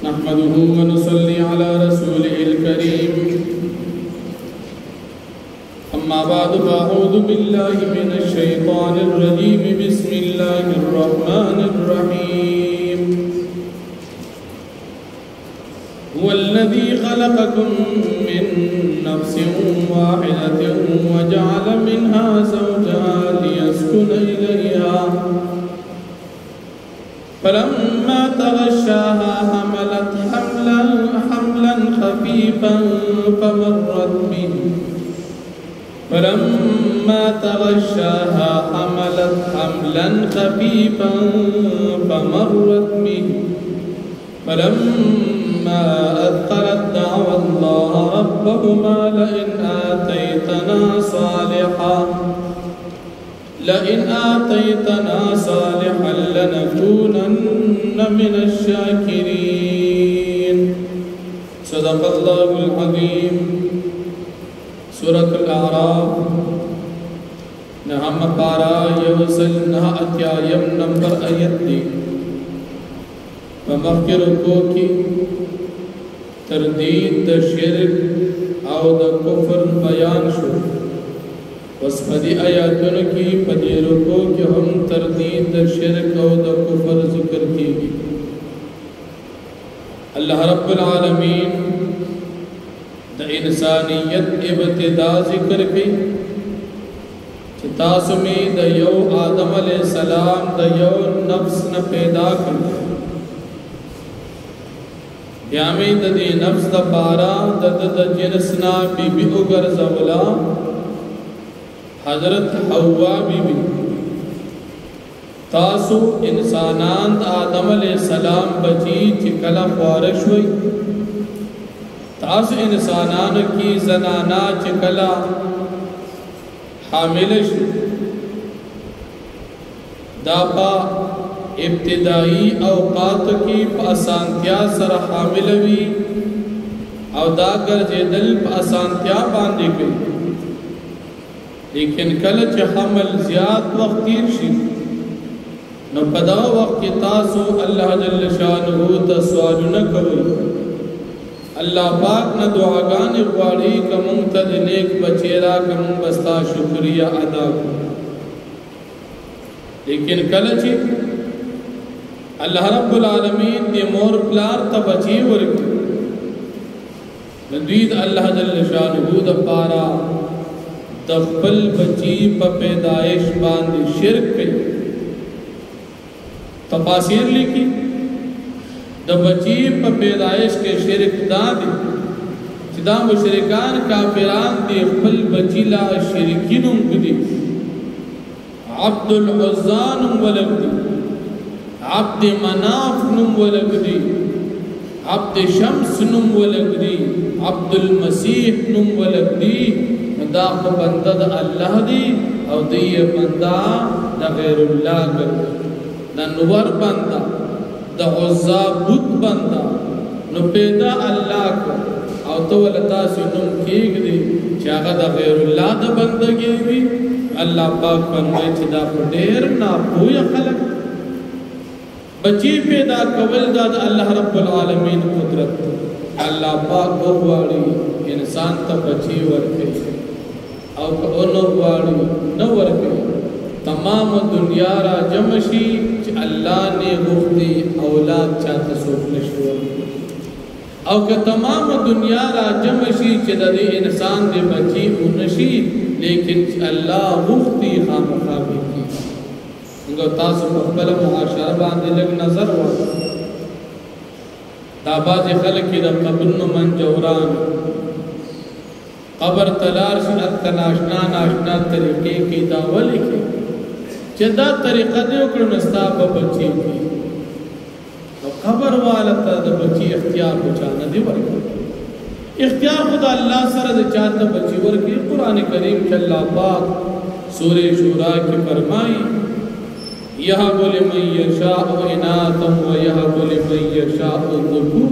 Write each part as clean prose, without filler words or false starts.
نحمده ونصلي على رسوله الكريم أما بعد فأعوذ بالله من الشيطان الرجيم بسم الله الرحمن الرحيم هو الذي خلقكم من نفس واحدة وجعل منها زوجها ليسكن إليها فلما تغشاها حملت حملا خفيفا فمرت به فلما تغشاها حملت حملا خفيفا فمرت به فلما أثقلت دعوا الله ربهما لئن آتيتنا صالحا لنكونن من الشاكرين. صدق الله العظيم. سورة الأعراف نهم پارا یوسل نہ اتیایم نمبر آیت دی ومخکر کو کی تردید دا شرک او دا کفر بیان شو بس پدی آیاتن کی پدی رکو کی ہم تردید دا شرک او دا کفر ذکر کی گی. اللہ رب العالمین دا انسانیت ابتدا ذکر کی تاسو میں دا یو آدم علیہ السلام دا یو نفس نہ پیدا کر یامی دا دی نفس دا پارا دا جنسنا بی بی اگر زولا حضرت حوا بی بی تاسو انسانان دا آدم علیہ السلام بچی چکلا خوارش ہوئی تاسو انسانان کی زنانا چکلا حاملش داپا ابتدائی اوقات کی پاسانتیا سر حاملوی او دا گرجدل پاسانتیا باندے گئی لیکن کلچ حمل زیاد وقت تیر شی نو پدا وقت تاسو اللہ جل شانہو تسوالو نکوئی اللہ پاک نہ دعاگان اقواری کا منتد نیک بچیرا کا منبستا شکریہ ادا کو لیکن کلچی اللہ رب العالمین دی مور پلار تا بچی ورکی ندوید اللہ جل شانہو دا پارا دفل بچی پا پیدائش باندی شرک پہ تفاسیر لکھی دا بچی پا پیدائش کے شرک دا دی چدا مشرکان کافران دی خپل بچی لا شرکینم گدی عبد العزانم ولگ دی عبد مناف نم ولگ دی عبد شمس نم ولگ دی عبد المسیح نم ولگ دی دا خو بندہ دا اللہ دی او دی بندہ دا غیر اللہ گر دا نور بندہ دا غزا بود بندہ نو پیدا اللہ کو او تو لتا سنم کیگ دی چاگا دا غیر اللہ دا بندگی بھی اللہ پاک فرمائے چی دا پدیر نا پویا خلق بچی پیدا کول دا اللہ رب العالمین قدرت اللہ پاک بہواری انسان تا بچی ورکے او انو بہواری نو ورکے تمام دنیا را جمشی چی اللہ نے گفتی اولاد چاہتا سوک نشور او کہ تمام دنیا را جمشی چی دا دی انسان دی بچی انشی لیکن چی اللہ گفتی خام خوابی کی انگو تاسو مقبل معاشر باندی لگ نظر ورد تاباز خلقی دا قبرن من جوران قبر تلارشی اتا ناشنا ناشنا طریقے کی داولی کی چدا طریقہ دیو کرو نستابہ بچی کی خبر والتا دا بچی اختیار بچانا دی ورکی اختیار خدا اللہ سرد چاہتا بچی ورکی قرآن کریم کے اللہ پاک سورہ شورا کی فرمائی یہاں بولے من یشاء اناتم و یہاں بولے من یشاء الذکور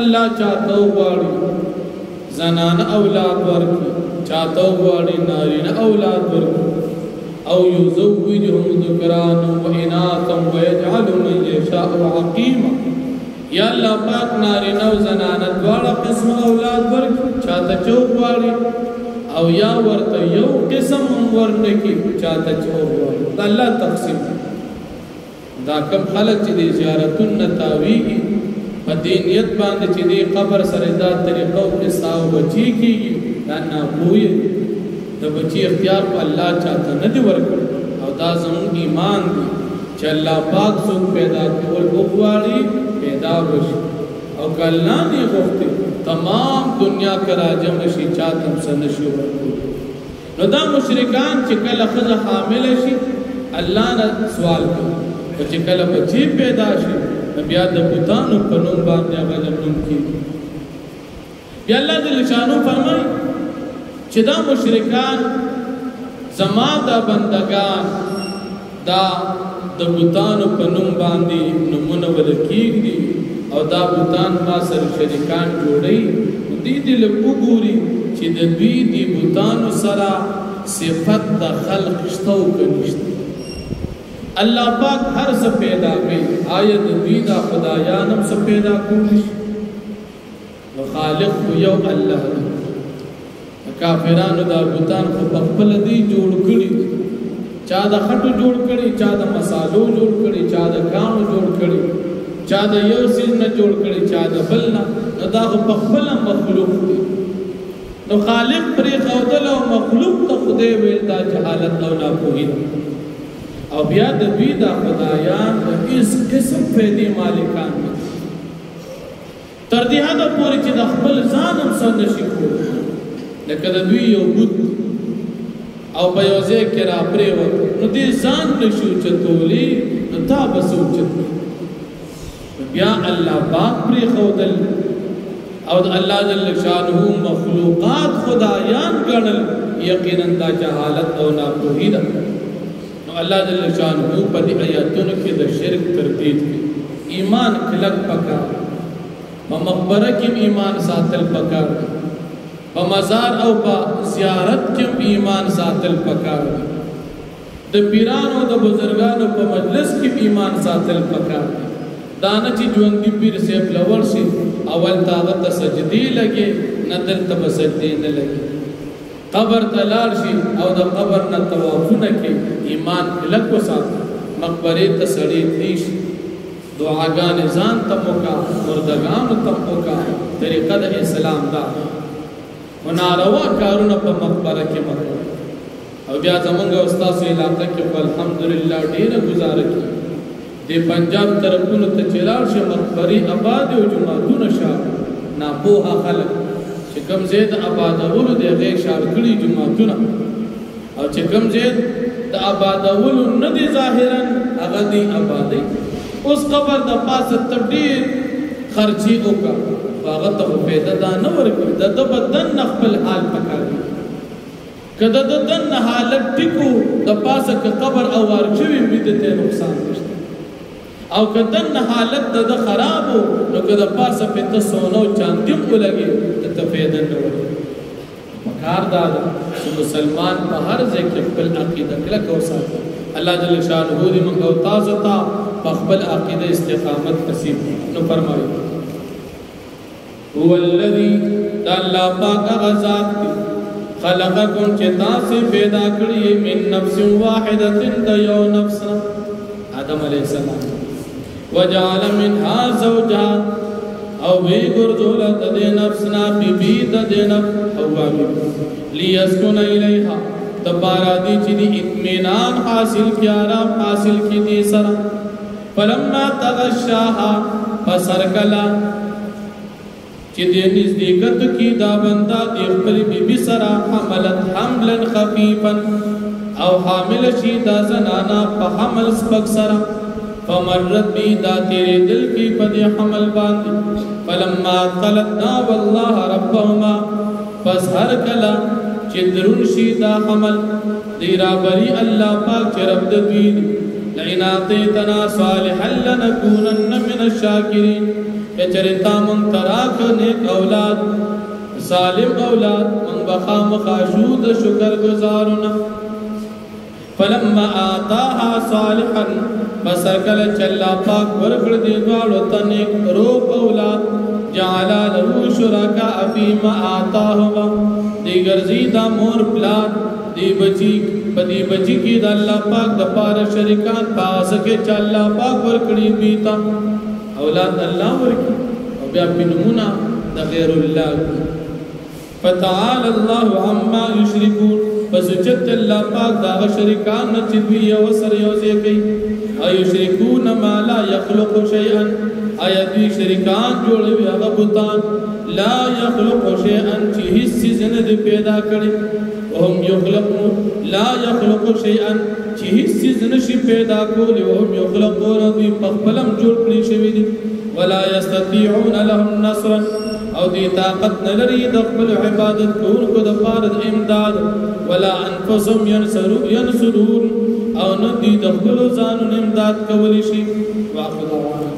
اللہ چاہتا ہواری زنان اولاد ورکی چاہتا ہواری نارین اولاد ورکی او یزوجهم ذکرانا و اناثا و یجعل من یشاء عقیما یا اللہ پاک نارینه و زنانه دواړه قسم اولاد ورکړي چاته چې وغواړي او یا ورته یو قسم هم ورنکړي چاته چې وغواړي دا الله تقسیم دا کم خلک چې د زیارتون نه تاویږي په دینیت باندې چې د قبر سره دا طریقه او قصه او بچی کېږي دا ناپوهي د بچی اختیار په الله چاته نه دی ورکړی او دا زموږ ایمان دی چې الله پاک څوک پیدا کول وغواړي پیدا وشي او که الله نه غوښتي تمام دنیا که راجمع شي چاته هم څه نشي ورکولی نو دا مشرکان چې کله ښځه حامله شي الله نه سوال کوي او چې کله بچی پیدا شي بیا د بوتانو په نوم باندې هغه لمنون کېږي بیا الله جل شانو فرمایي چې دا مشرکان زما دا بندگان دا د بوتانو په نوم باندې نومونه ول کېږدي او دا بوتان ما سره شریکان جوړوي دوی دې لږ وګوري چې د دوی د بوتانو سره صفت د خلق شته او که نشته الله پاک هر څه پیدا کوي آیا د دوی دا خدایان هم څه پیدا کولی شي نو خالق خو یو الله دی کافرانو دا بوتان خو په خپله دی جوړ کړي چا د خټو جوړ کړي چا د مسالو جوړ کړي چا د کاڼو جوړ کړي چا د یو څیز نه جوړ کړي چا د بل نه نو دا خو په خپله مخلوق دی نو خالق پرې ښودل او مخلوق ته خدای ویل دا جهالت او ناپوهي ده او بیا د دوی دا خدایان د هیڅ قسم پیدې مالکان دي تر دې حده پورې چې د خپل ځان هم څه نشي کولی لکه د دوی یو بت او په یو ځای کې راپرېوت نو دې ځان نشي اوچتولی نو تا به څه اوچتوي بیا الله پاک پرېښودل او د الله جل شانه مخلوقات خدایان ګڼل یقینا دا جهالت او ناپوهي ده اللہ جل شانہ پر دی آیاتوں کی دا شرک تردید کی ایمان کلک پکار پا مقبرہ کیم ایمان ساتل پکار پا مزار او پا زیارت کیم ایمان ساتل پکار دا پیران و دا بزرگان و پا مجلس کیم ایمان ساتل پکار دانا چی جوانگی پیر سیب لور سی اول طاقت سجدی لگے ندل تب سجدی نلگے قبر تلال شي او د قبر نه توافونه کې ایمان کلک وساته مقبره ته سړی تلیش دعاګانې ځان ته وکا مردگانو ته وکا طریقه د اسلام دا وناروا کارونه په مقبره کې مکو او بیا زمونږ استاد علاقه کې الحمدلله ډیره گزاره کی د پنجاب طرفونو ته چلار شي مقبره آباد او جمعهونه شاه ناپوهه خلک چې کم زید آبادولو د هغې شارکړي جوماتونه او چې کم زید د آبادولو نه دي ظاهرا هغه دي آبادۍ اوس قبر د پاسه ته ډېر خرچي وکړه خو هغه ته خو فایده دا نه ورکوي د ده به دننه خپل حال پکار وي که د ده دننه حالت ټیکو د پاسه که قبر اوار شوي وي د ته نقصان نشته او که دننه حالت د ده خراب و نو که د پاسه پې ته سونه او چاندي هم ولګې ته فایده نه ورکوي پکار دا ده چې مسلمان په هر ځای کې خپل عقیده کلکه وساتي الله جل شانه دې موږ او تاسو ته په خپل عقیده استقامت نصیب نو فرمایي هو الذي الله پاک هغه ذات دی خلقکم چې تاسو پیدا کړی من نفس واحده د یو نفس آدم علیه السلام وجعل منها زوجها او وی ګرځول د دې نفسنا بیبي د دې نفس حوا لیسکن الیها تبارا دی چې دې اطمینان حاصل کی آرام حاصل کی دې سره فلما تغشاها فسرکلا چې دې نزدېکت کی دا بندا د خپل بیبي سره حملت حملا خفيفا او حامل شي دا زنانا په حمل سپک سره فمرت بی دا تیرے دل کی پدی حمل باندی فلما قلتنا واللہ ربهما پس ہر کلا چدرون شی دا حمل دیرا بری اللہ پاک چی رب دوید لئن آتیتنا صالحا لنکونن من الشاکرین بچرتا من تراک نیک اولاد صالح اولاد من بخام خاشود شکر گزارنا فلما آتاها صالحا فسرکل چلا پاک ورکڑ دی دوالو تنیک روح اولاد جعلا له شرکاء فیما آتاهما دی گرزی دا مور پلان دی بچی کی دا اللہ پاک دا پار شرکان پاسکے چلا پاک ورکڑی بیتا اولاد اللہ ورکی او بیا پنمونا دا غیر اللہ فتعال اللہ عما یشرکون پس چت اللہ پاک دا شرکان نچدوی وسر یوزے کئی ایشرکون ما لا یخلق شیئا آیدوی شرکان جوڑے وی اغبطان لا یخلق شیئا چی حصی زند پیدا کرے وهم یخلقون لا یخلق شیئا چی حصی زنشی پیدا کولی وهم یخلقون دوی پخبلم جوڑ کری شوی دی ولا یستطیعون لهم نصرا او دی طاقت نلری دقبل عبادت کون کو دفارد امداد ولا انفسهم ینصرون او ندی دقبل زانون امداد کولی شی واقع دعوانا